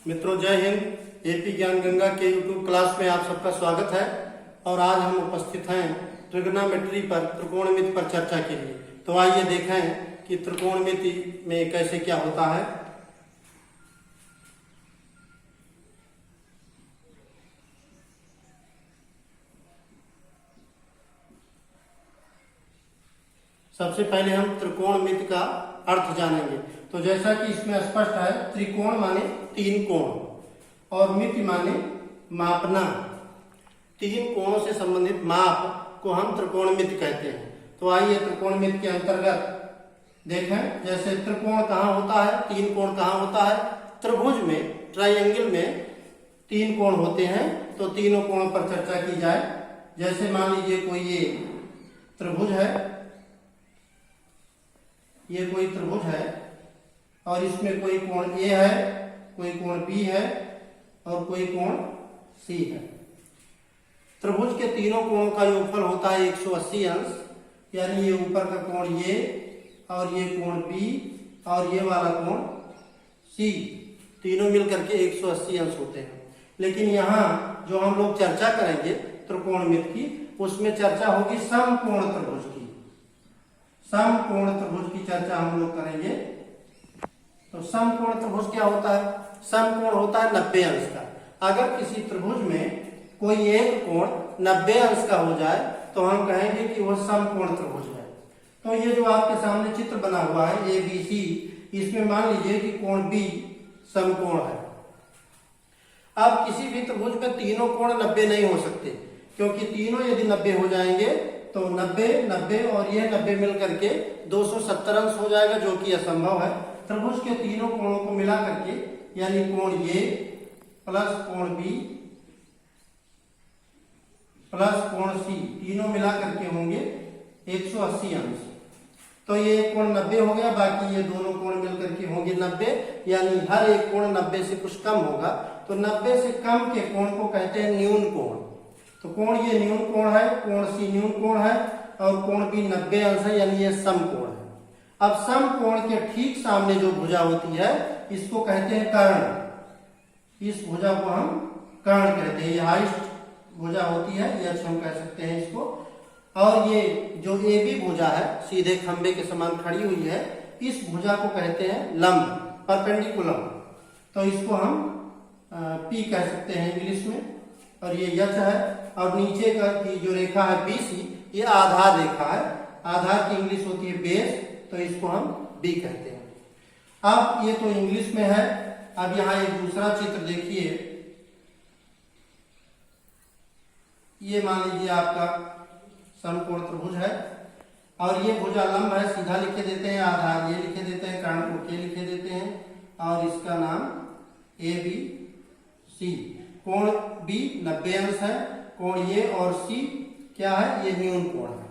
मित्रों, जय हिंद। एपी ज्ञान गंगा के यूट्यूब क्लास में आप सबका स्वागत है। और आज हम उपस्थित हैं ट्रिग्नोमेट्री पर, त्रिकोणमिति पर चर्चा के लिए। तो आइए देखें कि त्रिकोणमिति में कैसे क्या होता है। सबसे पहले हम त्रिकोणमिति का अर्थ जानेंगे। तो जैसा कि इसमें स्पष्ट है, त्रिकोण माने तीन कोण और मिति माने मापना। तीन कोणों से संबंधित माप को हम त्रिकोणमिति कहते हैं। तो आइए त्रिकोणमिति के अंतर्गत देखें। जैसे त्रिकोण कहाँ होता है, तीन कोण कहाँ होता है। त्रिभुज में, ट्रायंगल में तीन कोण होते हैं। तो तीनों कोणों पर चर्चा की जाए। जैसे मान लीजिए कोई ये त्रिभुज है, ये कोई त्रिभुज है और इसमें कोई कोण ए है, कोई कोण बी है और कोई कोण सी है। त्रिभुज के तीनों कोणों का योगफल होता है 180 अंश। यानी ये ऊपर का कोण ये और ये कोण बी और ये वाला कोण सी, तीनों मिलकर के 180 अंश होते हैं। लेकिन यहाँ जो हम लोग चर्चा करेंगे त्रिकोणमिति की, उसमें चर्चा होगी समकोण त्रिभुज की। समकोण त्रिभुज की चर्चा हम लोग करेंगे। तो समकोण त्रिभुज क्या होता है? समकोण होता है 90 अंश का। अगर किसी त्रिभुज में कोई एक कोण 90 अंश का हो जाए तो हम कहेंगे कि वह समकोण त्रिभुज है। तो ये जो आपके सामने चित्र बना हुआ है ABC, इसमें मान लीजिए कि कोण B समकोण है। अब किसी भी त्रिभुज में तीनों कोण 90 नहीं हो सकते, क्योंकि तीनों यदि 90 हो जाएंगे तो 90, 90 और यह 90 मिलकर के 270 अंश हो जाएगा, जो कि असंभव है। त्रिभुज के तीनों कोणों को मिला करके, यानी कोण ए प्लस कोण बी प्लस कोण सी, तीनों मिला करके होंगे 180 अंश। तो ये कोण 90 हो गया, बाकी ये दोनों कोण मिलकर के होंगे 90। यानी हर एक कोण 90 से कुछ कम होगा। तो 90 से कम के कोण को कहते हैं न्यून कोण। तो कोण ये न्यून कोण है, कोण सी न्यून कोण है और कोण बी 90 अंश है, यानी ये समकोण है। अब समकोण के ठीक सामने जो भुजा होती है, इसको कहते हैं कर्ण। इस भुजा को हम कर्ण कहते हैं। ये हाईएस्ट भुजा होती है, ये अच्छा हम कह सकते हैं इसको। और ये जो AB भुजा है, सीधे खंबे के समान खड़ी हुई है, इस भुजा को कहते हैं लंब, परपेंडिकुलर। तो इसको हम P कह सकते हैं इंग्लिश में। और ये यच है। और नीचे का की जो रेखा है BC, ये आधार रेखा है। आधार की इंग्लिश होती है बेस, तो इसको हम B कहते हैं। अब ये तो इंग्लिश में है। अब यहाँ एक दूसरा चित्र देखिए। ये मान लीजिए आपका समकोण त्रिभुज है और ये भुजा लंब है, सीधा लिखे देते हैं। आधार ये लिखे देते हैं, कर्ण को K लिखे देते हैं और इसका नाम ABC। कोण B 90 अंश है, कोण ए और C क्या है? ये न्यून कोण है।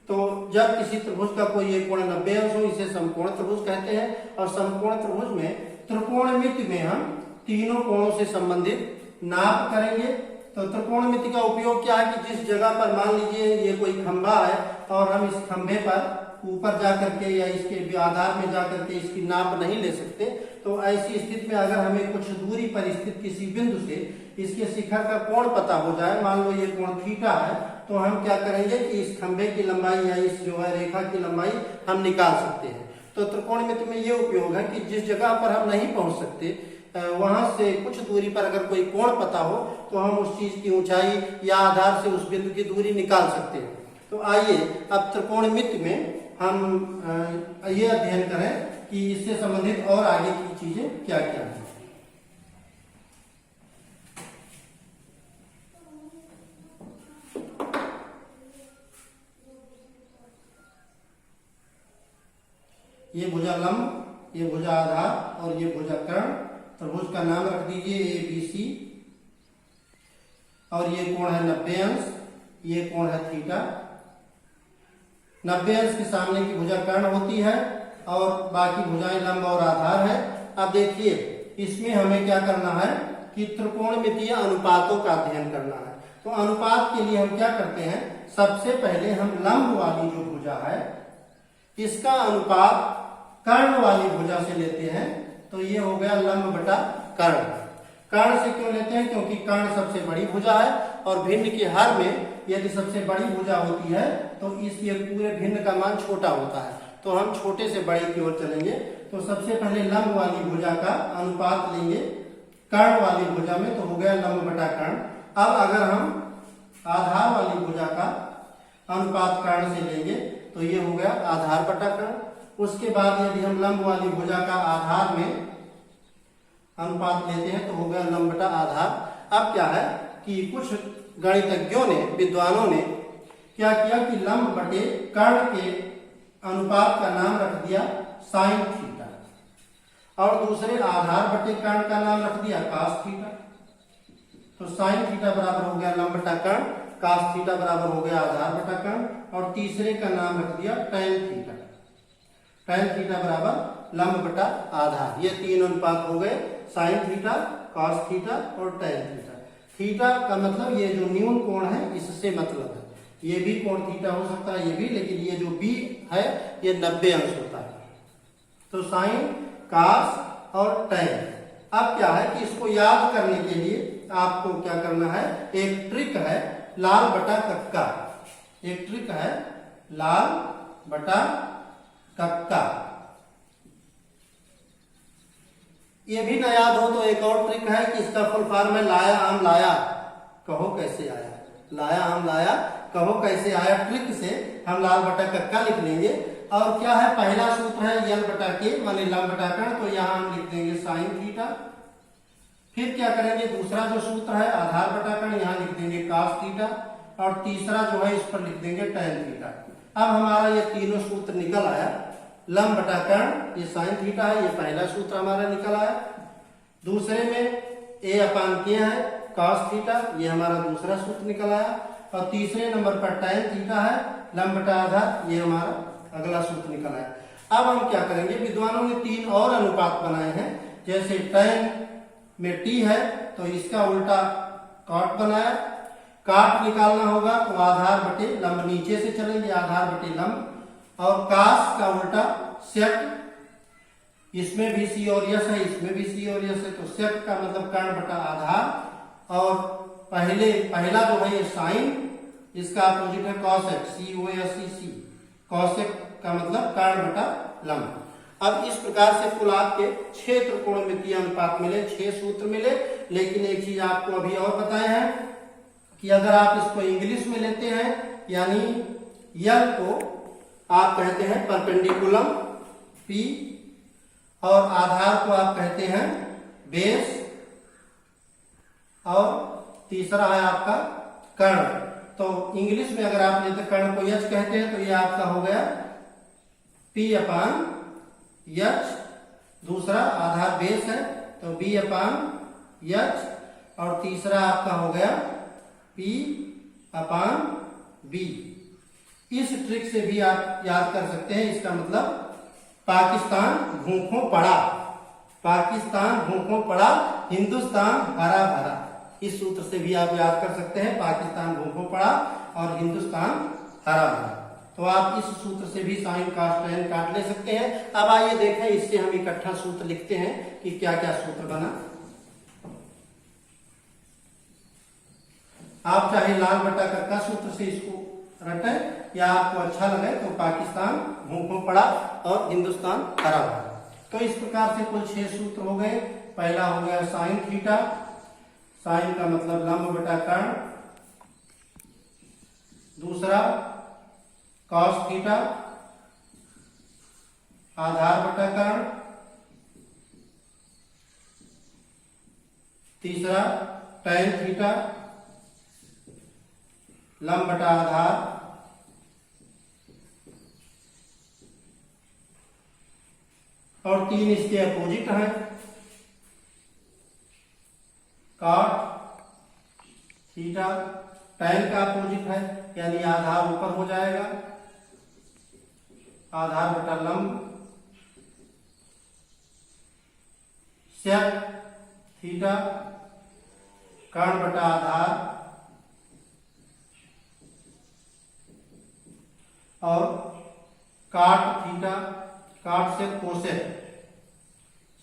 तो जब किसी त्रिभुज का कोई एक कोण 90 अंश हो, इसे समकोण त्रिभुज कहते हैं। और समकोण त्रिभुज में त्रिकोणमिति में हम तीनों कोणों से संबंधित नाप करेंगे। तो त्रिकोणमिति का उपयोग क्या है कि जिस जगह पर मान लीजिए ये कोई खंभा है और हम इस खंभे पर ऊपर जाकर के या इसके आधार में जाकर के इसकी नाप नहीं ले सकते, तो ऐसी स्थिति में अगर हमें कुछ दूरी पर स्थित किसी बिंदु से इसके शिखर का कोण पता हो जाए, मान लो ये कोण थीटा है, तो हम क्या करेंगे कि इस खंभे की लंबाई या इस जो है रेखा की लंबाई हम निकाल सकते हैं। तो त्रिकोणमिति में ये उपयोग है कि जिस जगह पर हम नहीं पहुंच सकते, वहां से कुछ दूरी पर अगर कोई कोण पता हो, तो हम उस चीज की ऊंचाई या आधार से उस बिंदु की दूरी निकाल सकते हैं। तो आइए अब त्रिकोणमिति में हम ये अध्ययन करें कि इससे संबंधित और आगे की चीजें क्या क्या है। ये भुजा लंब, ये भुजा आधार और ये भुजा कर्ण। त्रिभुज का नाम रख दीजिए ABC। और ये कोण है 90 अंश, ये कोण है थीटा। 90 अंश के सामने की भुजा कर्ण होती है और बाकी भुजाएं लंब और आधार है। अब देखिए, इसमें हमें क्या करना है कि त्रिकोणमितीय अनुपातों का अध्ययन करना है। तो अनुपात के लिए हम क्या करते हैं, सबसे पहले हम लंब वाली जो भुजा है इसका अनुपात कर्ण वाली भुजा से लेते हैं। तो ये हो गया लंब बटा कर्ण। कर्ण से क्यों लेते हैं? क्योंकि कर्ण सबसे बड़ी भुजा है और भिन्न के हर में यदि सबसे बड़ी भुजा होती है तो इस ये पूरे भिन्न का मान छोटा होता है, तो हम छोटे से बड़े की ओर चलेंगे। तो सबसे पहले लंब वाली भुजा का अनुपात लेंगे कर्ण वाली भुजा में, तो हो गया लंब बटा कर्ण। अब अगर हम आधार वाली भुजा का अनुपात कर्ण से लेंगे तो ये हो गया आधार बटा कर्ण। उसके बाद यदि हम लंब वाली भुजा का आधार में अनुपात लेते हैं तो हो गया लंब बटा आधार। अब क्या है कि कुछ गणितज्ञों ने, विद्वानों ने क्या किया कि लंब बटे कर्ण के अनुपात का नाम रख दिया साइन थीटा और दूसरे आधार बटे कर्ण का नाम रख दिया कास थीटा। तो साइन थीटा बराबर हो गया लंब बटा कर्ण, कास थीटा बराबर हो गया आधार बटा कर्ण और तीसरे का नाम रख दिया टैन थीटा। टैन थीटा बराबर लंब बटा आधार। ये तीन अनुपात हो गए, साइन थीटा, कॉस थीटा और टैन थीटा। थीटा का मतलब ये जो न्यून कोण है इससे मतलब है, ये भी कोण थीटा हो सकता है ये भी, लेकिन ये जो बी है ये 90 अंश होता है। तो साइन, कॉस और टैन। अब क्या है कि इसको याद करने के लिए आपको क्या करना है, एक ट्रिक है लाल बटा कक्का। एक ट्रिक है लाल बटा कक्का। ये भी ना याद हो तो एक और ट्रिक है कि इसका फुल फॉर्म है लाया आम लाया कहो कैसे आया। लाया आम लाया कहो कैसे आया ट्रिक से हम लाल बटा कक्का लिख लेंगे। और क्या है, पहला सूत्र है यल बटा के माने लंब बटा कर्ण, तो यहाँ हम लिख देंगे साइन थीटा। फिर क्या करेंगे, दूसरा जो सूत्र है आधार बटा कर्ण, यहाँ लिख देंगे कास थीटा और तीसरा जो है इस पर लिख देंगे टैन थीटा। अब हमारा ये तीनों सूत्र निकल आया। लंब बटा कर्ण ये साइन थीटा है, ये पहला सूत्र हमारा निकल आया। दूसरे में ए अपान के है कॉस थीटा, ये हमारा दूसरा सूत्र निकल आया। और तीसरे नंबर पर टैन थीटा है लंब बटा आधार, ये हमारा अगला सूत्र निकल आया। अब हम क्या करेंगे, विद्वानों ने तीन और अनुपात बनाए हैं। जैसे टैन में टी है तो इसका उल्टा कॉट बनाया। काट निकालना होगा तो आधार बटे लंब, नीचे से चलेंगे आधार बटे लंब। और कास का उल्टा सेक, इसमें भी सी और यस है इसमें भी सी और यस है, तो सेक का मतलब कर्ण बटा आधार। और पहला जो है ये साइन, इसका अपोजिट है कॉसेक, सी ओ एस ई सी। कॉसेक का मतलब कर्ण बटा लंब। अब इस प्रकार से कुल आपके 6 त्रिकोणमितीय अनुपात मिले, 6 सूत्र मिले। लेकिन एक चीज आपको अभी और बताए हैं कि अगर आप इसको इंग्लिश में लेते हैं, यानी यल को आप कहते हैं परपेंडिकुलम पी और आधार को आप कहते हैं बेस और तीसरा है आपका कर्ण। तो इंग्लिश में अगर आप लेते कर्ण को यच कहते हैं तो ये आपका हो गया पी अपान यच। दूसरा आधार बेस है तो बी अपान यच और तीसरा आपका हो गया पी अपान बी। इस ट्रिक से भी आप याद कर सकते हैं। इसका मतलब पाकिस्तान भूखों पड़ा, पाकिस्तान भूखों पड़ा, हिंदुस्तान हरा भरा। इस सूत्र से भी आप याद कर सकते हैं, पाकिस्तान भूखों पड़ा और हिंदुस्तान हरा भरा। तो आप इस सूत्र से भी साइन कास टैन काट ले सकते हैं। अब आइए देखें, इससे हम इकट्ठा सूत्र लिखते हैं कि क्या क्या सूत्र बना। आप चाहे लाल बटा कक्का सूत्र से इसको रटें या आपको अच्छा लगे तो पाकिस्तान भूखों पड़ा और हिंदुस्तान हरा भरा। तो इस प्रकार से कुल 6 सूत्र हो गए। पहला हो गया साइन थीटा, साइन का मतलब लंब बटा कर्ण। दूसरा कॉस थीटा, आधार बटा कर्ण। तीसरा टैन थीटा, लंब बटा आधार। और 3 इसके अपोजिट हैं, कॉट थीटा। टैन का अपोजिट है यानी आधार ऊपर हो जाएगा, आधार बटा लंब। सेक थीटा, कर्ण बटा आधार। और काट थीटा, काट से कोसेक,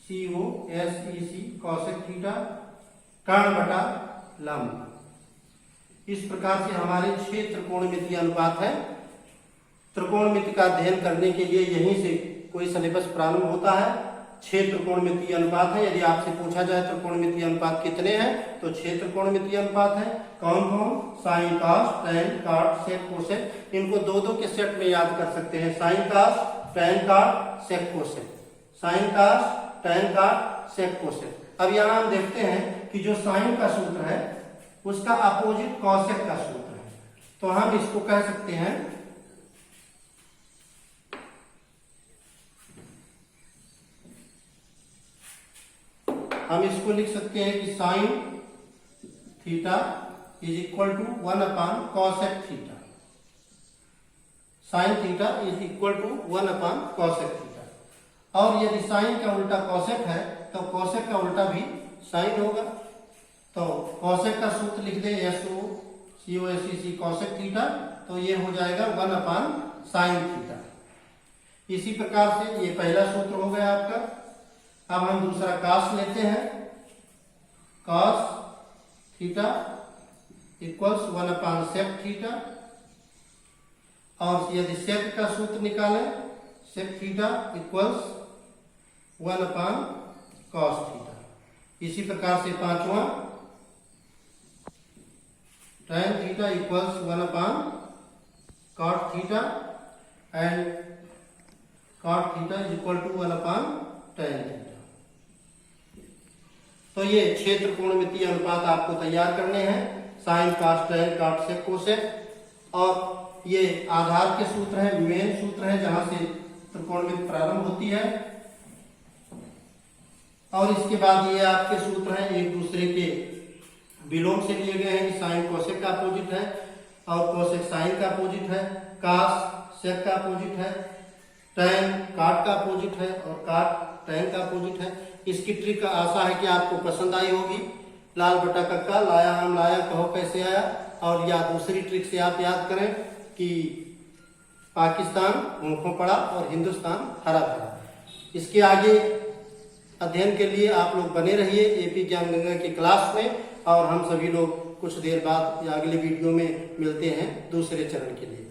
सी ओ एस ई सी, कोसेक थीटा। कर्ण बटा लंब। इस प्रकार से हमारे 6 त्रिकोणमितीय अनुपात है। त्रिकोणमिति का अध्ययन करने के लिए यहीं से कोई सिलेबस प्रारंभ होता है। 6 त्रिकोणमितीय अनुपात है। यदि आपसे पूछा जाए त्रिकोणमितीय अनुपात कितने हैं तो 6 त्रिकोणमितीय अनुपात है। कौन कौन? Sign, cos, tan, cot, sec, cosec. इनको दो दो के सेट में याद कर सकते हैं। Sine cos, tan cot, sec cosec. Sine cos, tan cot, sec cosec. अब यहाँ हम देखते हैं कि जो साइन का सूत्र है उसका अपोजिट कॉसेक का सूत्र है। तो हम इसको कह सकते हैं लिख सकते हैं कि sine theta is equal to 1 upon cosec theta. Sine theta is equal to 1 upon cosec theta. और यदि साइन का उल्टा कॉसेक है तो कॉसेक का उल्टा भी साइन होगा। तो कॉसेक का सूत्र लिख दें SOCOSEC कॉसेक थीटा। तो ये हो जाएगा 1 अपॉन साइन थीटा। इसी प्रकार से ये पहला सूत्र हो गया आपका। अब हम दूसरा कॉस लेते हैं। Cos theta equals 1 upon sec theta. और यदि सेक का सूत्र निकालें sec theta equals 1 upon cos theta. इसी प्रकार से पांचवा tan theta equals 1 upon cot theta and cot theta is equal to 1 upon tan theta. तो ये 6 त्रिकोणमितीय अनुपात आपको तैयार करने हैं। Sine, cos, tan, cot, sec, cosec. और ये आधार के सूत्र है, मेन सूत्र है जहां से त्रिकोणमिति प्रारंभ होती है। और इसके बाद ये आपके सूत्र हैं एक दूसरे के विलोम से लिए गए हैं कि साइन कोसेक का अपोजिट है और कोसेक साइन का अपोजिट है, कॉस सेक का अपोजिट है, टैन कॉट का अपोजिट है और कॉट टैन का अपोजिट है। इसकी ट्रिक आशा है कि आपको पसंद आई होगी। लाल बटा कक्का, लाया हम लाया, कहो कैसे आया। और या दूसरी ट्रिक से आप याद करें कि पाकिस्तान भूखों पड़ा और हिंदुस्तान हरा भरा। इसके आगे अध्ययन के लिए आप लोग बने रहिए AP ज्ञान गंगा की क्लास में। और हम सभी लोग कुछ देर बाद या अगले वीडियो में मिलते हैं दूसरे चरण के लिए।